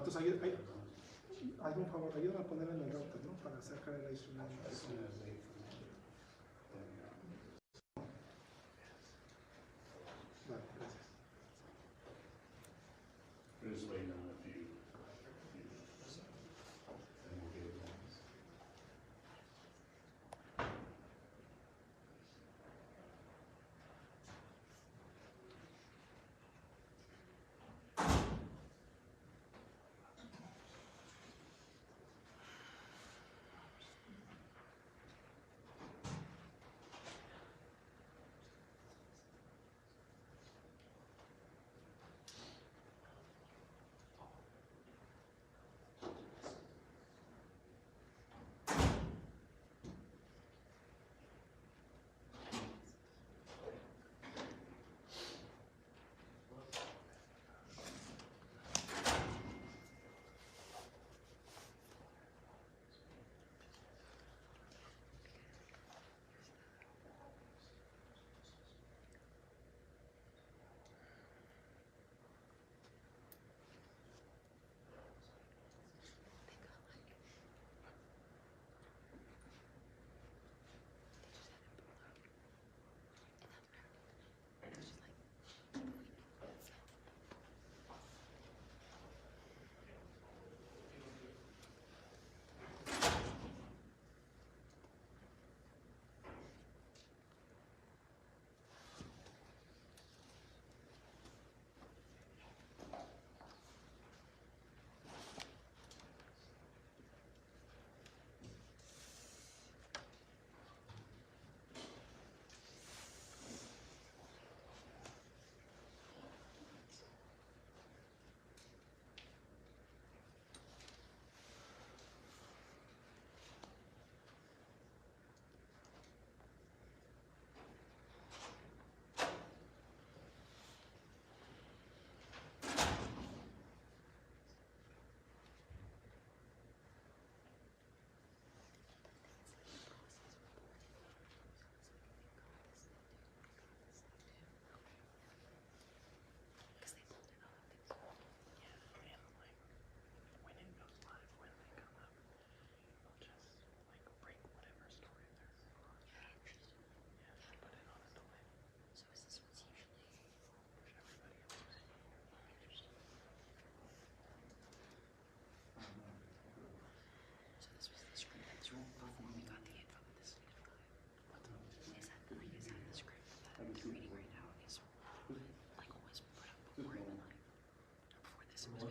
Entonces, hazme un favor, ayúdame a poner en el router, ¿no? Para sacar el instrumento. Vale, gracias. We're just waiting on a few. And we'll get it done.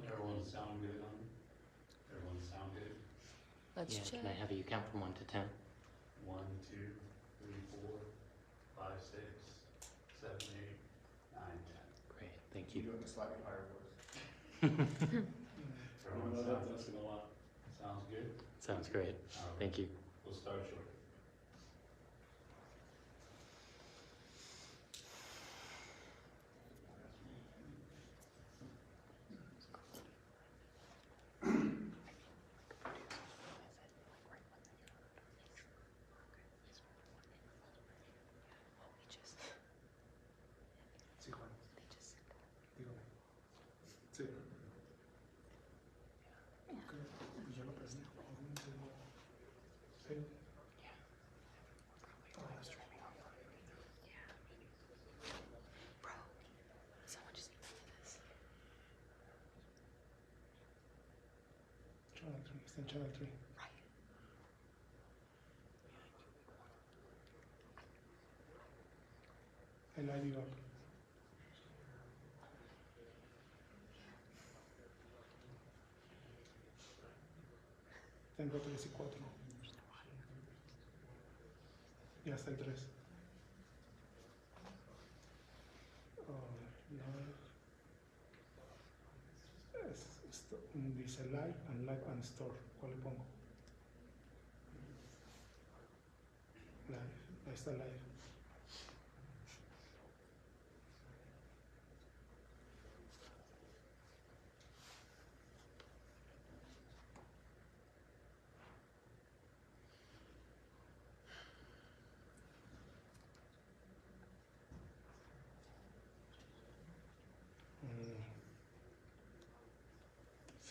Everyone sound good on it? Everyone sound good? Let's check. Can I have you count from 1 to 10? 1, 2, 3, 4, 5, 6, 7, 8, 9, 10. Great, thank you. Doing a slightly higher voice. Everyone sounds good? Sounds great. All right. Thank you. We'll start shortly. Sí, Juan. Dígame. Sí. Ok, yo lo presento. Sí. Bro, someone just needs to do this. Channel 3, está en Channel 3. Right. El live up. Tengo 3 y 4. Y hasta el 3. Live. Dice live and store. ¿Cuál le pongo? Live. Ahí está live.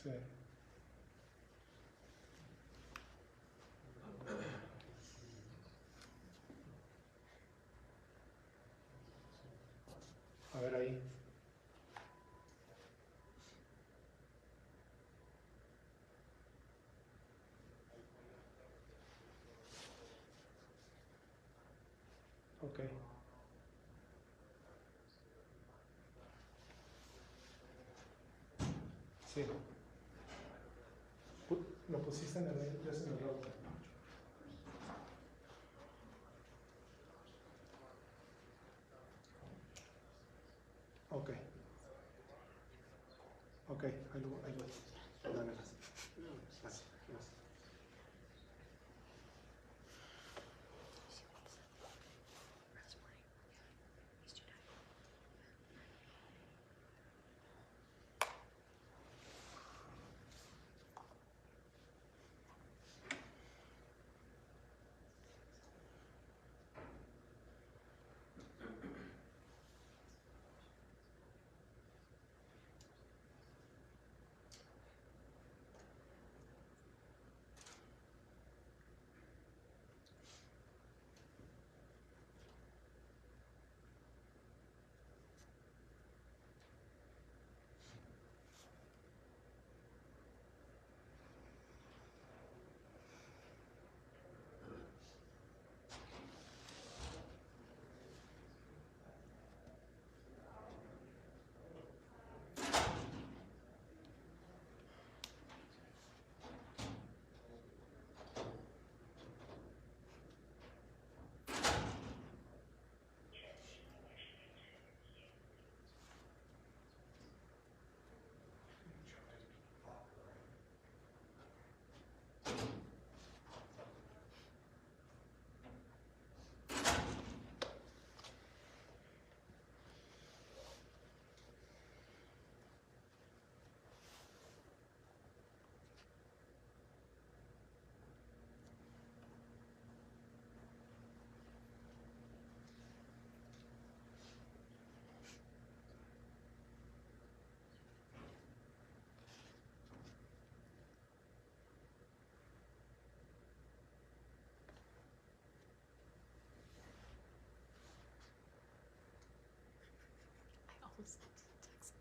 Sí. A ver ahí. Ok. Sí. Lo pusiste en el router. Ok. Ok, ahí lo. Dale, gracias. Gracias. I almost sent a text.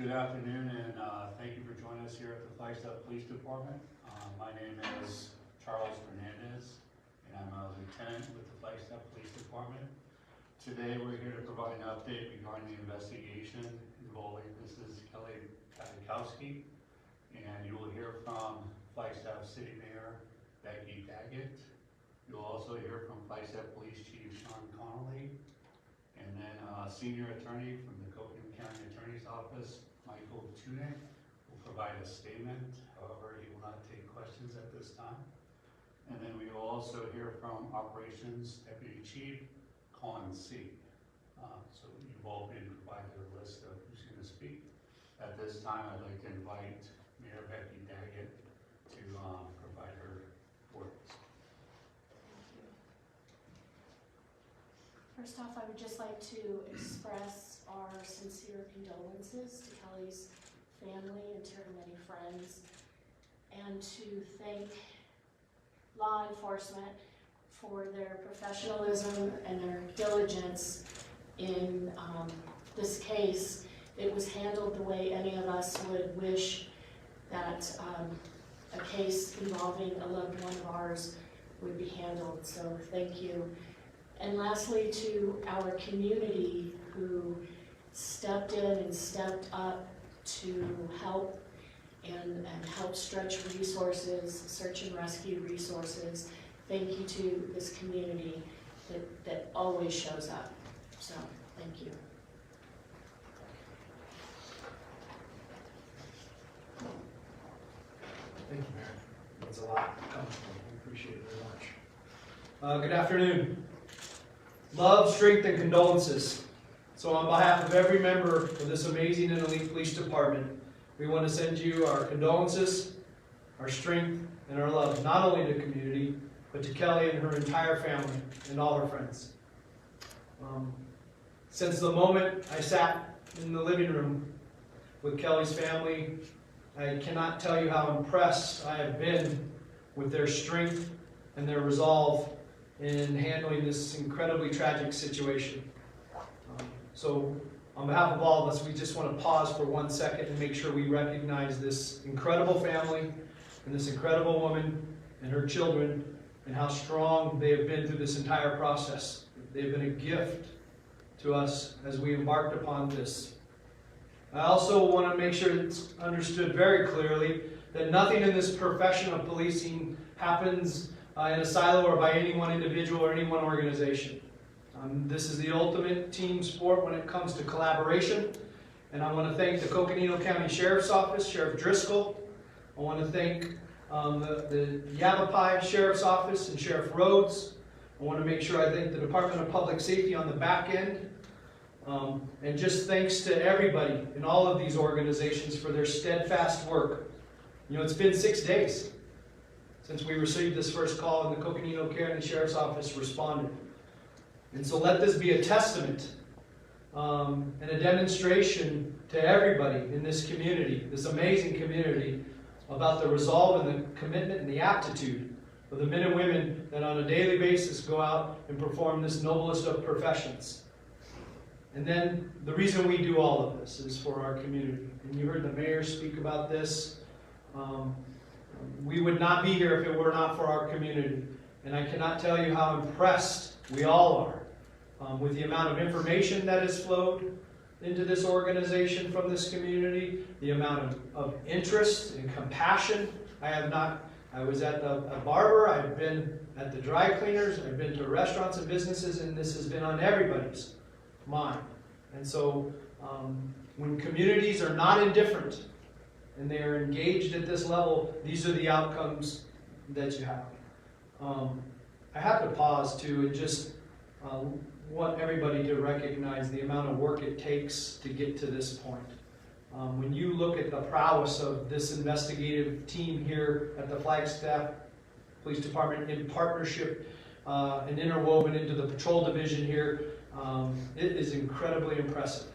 Good afternoon, and thank you for joining us here at the Flagstaff Police Department. My name is Charles Fernandez, and I'm a lieutenant with the Flagstaff Police Department. Today, we're here to provide an update regarding the investigation involving Mrs. Kelly Paduchowski, and you will hear from Flagstaff City Mayor Becky Daggett. You'll also hear from Flagstaff Police Chief Sean Connolly, and then Senior Attorney from the Coconino County Attorney's Office, Michael Tunick, will provide a statement. However, he will not take questions at this time. And then we will also hear from Operations Deputy Chief Colin C. So you've all been provided a list of who's going to speak. At this time, I'd like to invite Mayor Becky Daggett to provide her words. First off, I would just like to express our sincere condolences to Kelly's family and to her many friends, and to thank law enforcement for their professionalism and their diligence in this case. It was handled the way any of us would wish that a case involving a loved one of ours would be handled, so thank you. And lastly, to our community who stepped in and stepped up to help and help stretch resources, search and rescue resources. Thank you to this community that always shows up. So, thank you. Thank you, Mayor. That's a lot coming from you. We appreciate it very much. Good afternoon. Love, strength, and condolences. So on behalf of every member of this amazing and elite police department, we want to send you our condolences, our strength, and our love, not only to the community, but to Kelly and her entire family and all her friends. Since the moment I sat in the living room with Kelly's family, I cannot tell you how impressed I have been with their strength and their resolve in handling this incredibly tragic situation. So on behalf of all of us, we just want to pause for 1 second and make sure we recognize this incredible family and this incredible woman and her children and how strong they have been through this entire process. They've been a gift to us as we embarked upon this. I also want to make sure it's understood very clearly that nothing in this profession of policing happens in a silo or by any one individual or any one organization. This is the ultimate team sport when it comes to collaboration. And I want to thank the Coconino County Sheriff's Office, Sheriff Driscoll. I want to thank the Yavapai Sheriff's Office and Sheriff Rhodes. I want to make sure I thank the Department of Public Safety on the back end. And just thanks to everybody in all of these organizations for their steadfast work. You know, it's been 6 days since we received this first call and the Coconino County Sheriff's Office responded. And so let this be a testament and a demonstration to everybody in this community, this amazing community, about the resolve and the commitment and the aptitude of the men and women that on a daily basis go out and perform this noblest of professions. And then the reason we do all of this is for our community. And you heard the mayor speak about this. We would not be here if it were not for our community. And I cannot tell you how impressed we all are with the amount of information that has flowed into this organization from this community, the amount of interest and compassion. I was at a barber, I've been at the dry cleaners, I've been to restaurants and businesses, and this has been on everybody's mind. And so when communities are not indifferent and they are engaged at this level, these are the outcomes that you have. I have to pause too and just want everybody to recognize the amount of work it takes to get to this point. When you look at the prowess of this investigative team here at the Flagstaff Police Department in partnership and interwoven into the patrol division here, it is incredibly impressive.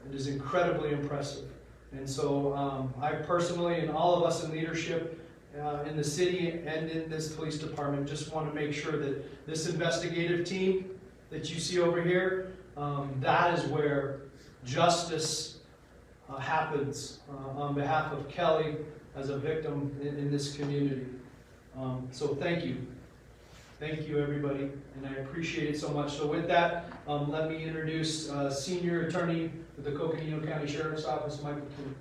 It is incredibly impressive. And so I personally and all of us in leadership in the city and in this police department just want to make sure that this investigative team that you see over here, that is where justice happens on behalf of Kelly as a victim in this community. So thank you. Thank you, everybody, and I appreciate it so much. So with that, let me introduce Senior Attorney with the Coconino County Sheriff's Office, Michael Tunick.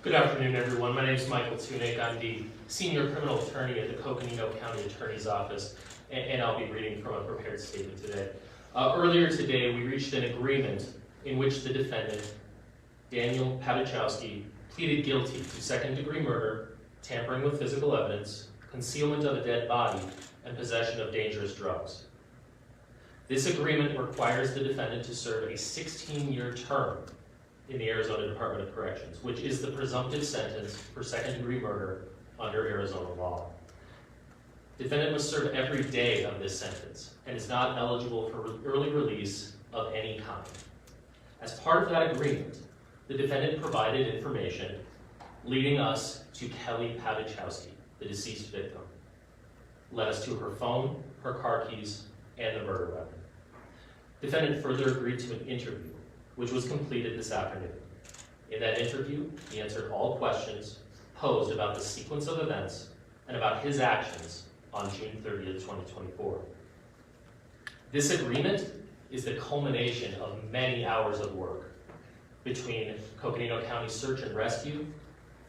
Good afternoon, everyone. My name is Michael Tunick. I'm the Senior Criminal Attorney at the Coconino County Attorney's Office, and I'll be reading from a prepared statement today. Earlier today, we reached an agreement in which the defendant, Daniel Paduchowski, pleaded guilty to second-degree murder, tampering with physical evidence, concealment of a dead body, and possession of dangerous drugs. This agreement requires the defendant to serve a 16-year term in the Arizona Department of Corrections, which is the presumptive sentence for second-degree murder under Arizona law. Defendant must serve every day of this sentence and is not eligible for early release of any kind. As part of that agreement, the defendant provided information leading us to Kelly Paduchowski, the deceased victim, led us to her phone, her car keys, and the murder weapon. Defendant further agreed to an interview, which was completed this afternoon. In that interview, he answered all questions posed about the sequence of events and about his actions on June 30th, 2024. This agreement is the culmination of many hours of work between Coconino County Search and Rescue,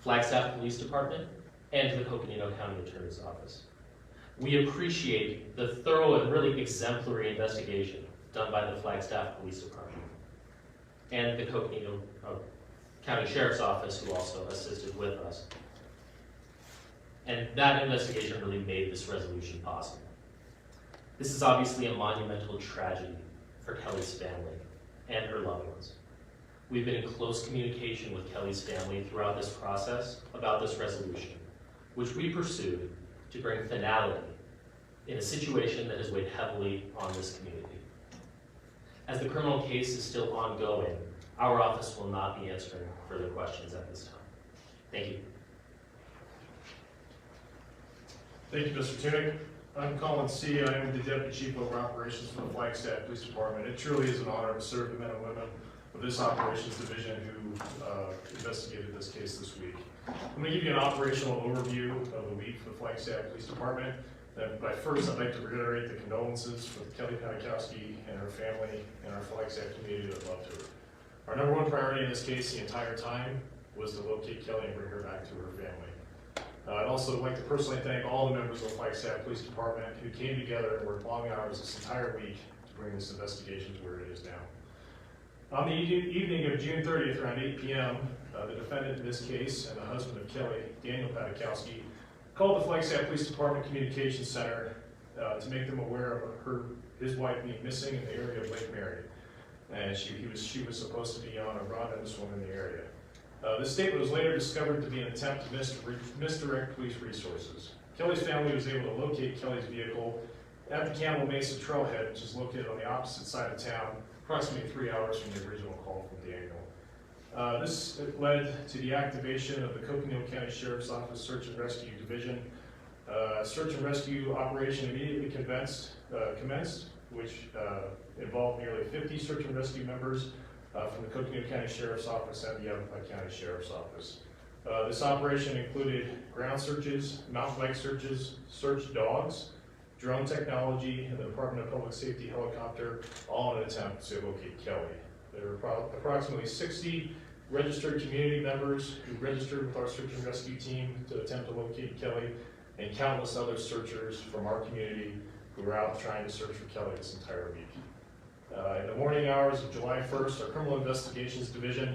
Flagstaff Police Department, and the Coconino County Attorney's Office. We appreciate the thorough and really exemplary investigation done by the Flagstaff Police Department and the Coconino County Sheriff's Office, who also assisted with us. And that investigation really made this resolution possible. This is obviously a monumental tragedy for Kelly's family and her loved ones. We've been in close communication with Kelly's family throughout this process about this resolution, which we pursued to bring finality in a situation that has weighed heavily on this community. As the criminal case is still ongoing, our office will not be answering further questions at this time. Thank you. Thank you, Mr. Tunick. I'm Colin C. I am the Deputy Chief of Operations for the Flagstaff Police Department. It truly is an honor to serve the men and women of this operations division who investigated this case this week. I'm going to give you an operational overview of the week for the Flagstaff Police Department. But first, I'd like to reiterate the condolences for Kelly Paduchowski and her family and our Flagstaff community that loved her. Our number one priority in this case the entire time was to locate Kelly and bring her back to her family. I'd also like to personally thank all the members of the Flagstaff Police Department who came together and worked long hours this entire week to bring this investigation to where it is now. On the evening of June 30th, around 8 p.m., the defendant in this case and the husband of Kelly, Daniel Paduchowski, called the Flagstaff Police Department Communications Center to make them aware of his wife being missing in the area of Lake Mary. And she was supposed to be on a run and swim in the area. This statement was later discovered to be an attempt to misdirect police resources. Kelly's family was able to locate Kelly's vehicle at the Campbell Mesa Trailhead, which is located on the opposite side of town, approximately 3 hours from the original call from Daniel. This led to the activation of the Coconino County Sheriff's Office Search and Rescue Division. Search and rescue operation immediately commenced, which involved nearly 50 search and rescue members from the Coconino County Sheriff's Office and the Yavapai County Sheriff's Office. This operation included ground searches, mountain bike searches, search dogs, drone technology, and the Department of Public Safety helicopter, all in an attempt to locate Kelly. There were approximately 60 registered community members who registered with our search and rescue team to attempt to locate Kelly, and countless other searchers from our community who were out trying to search for Kelly this entire week. In the morning hours of July 1st, our Criminal Investigations Division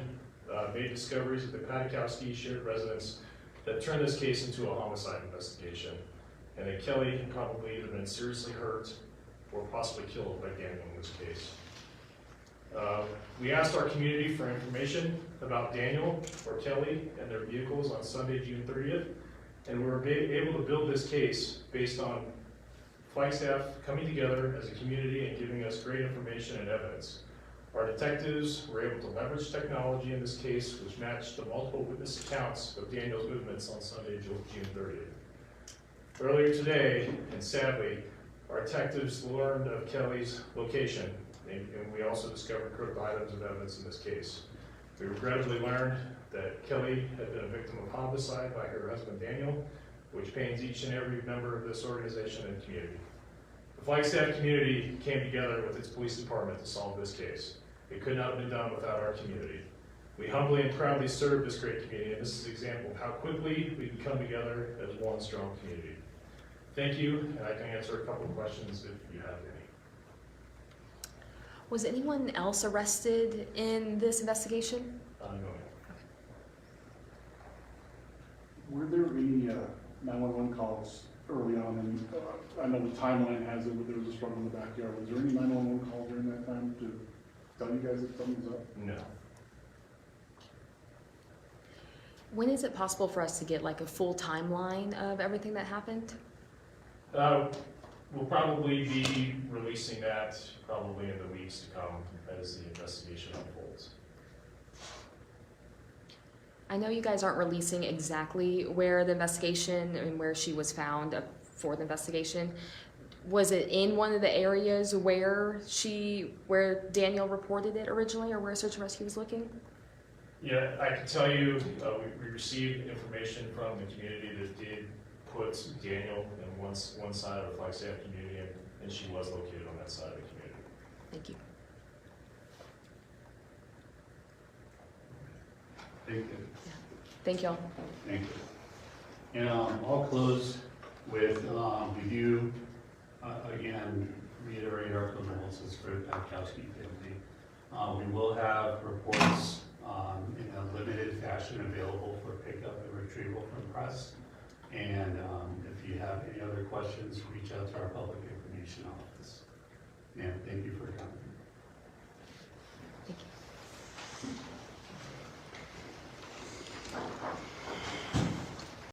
made discoveries at the Paduchowski shared residence that turned this case into a homicide investigation, and that Kelly had probably either been seriously hurt or possibly killed by Daniel in this case. We asked our community for information about Daniel or Kelly and their vehicles on Sunday, June 30th, and we were able to build this case based on Flagstaff coming together as a community and giving us great information and evidence. Our detectives were able to leverage technology in this case, which matched the multiple witness accounts of Daniel's movements on Sunday, June 30th. Earlier today, and sadly, our detectives learned of Kelly's location And we also discovered critical items of evidence in this case. We regrettably learned that Kelly had been a victim of homicide by her husband Daniel, which pains each and every member of this organization and community. The Flagstaff community came together with its police department to solve this case. It could not have been done without our community. We humbly and proudly serve this great community, and this is an example of how quickly we can come together as one strong community. Thank you, and I can answer a couple of questions if you have any. Was anyone else arrested in this investigation? No. Were there any 911 calls early on? And I know the timeline has it, but there was a struggle in the backyard. Was there any 911 calls during that time to tell you guys that something's up? No. When is it possible for us to get like a full timeline of everything that happened? We'll probably be releasing that probably in the weeks to come as the investigation unfolds. I know you guys aren't releasing exactly where the investigation and where she was found for the investigation. Was it in one of the areas where Daniel reported it originally, or where Search and Rescue was looking? Yeah, I can tell you, we received information from the community that did put Daniel in one side of the Flagstaff community, and she was located on that side of the community. Thank you. Thank you. Thank y'all. Thank you. And I'll close with review, again, reiterate our condolences for the Paduchowski family. We will have reports in a limited fashion available for pickup and retrieval from press. And if you have any other questions, reach out to our public information office. And thank you for coming. Thank you.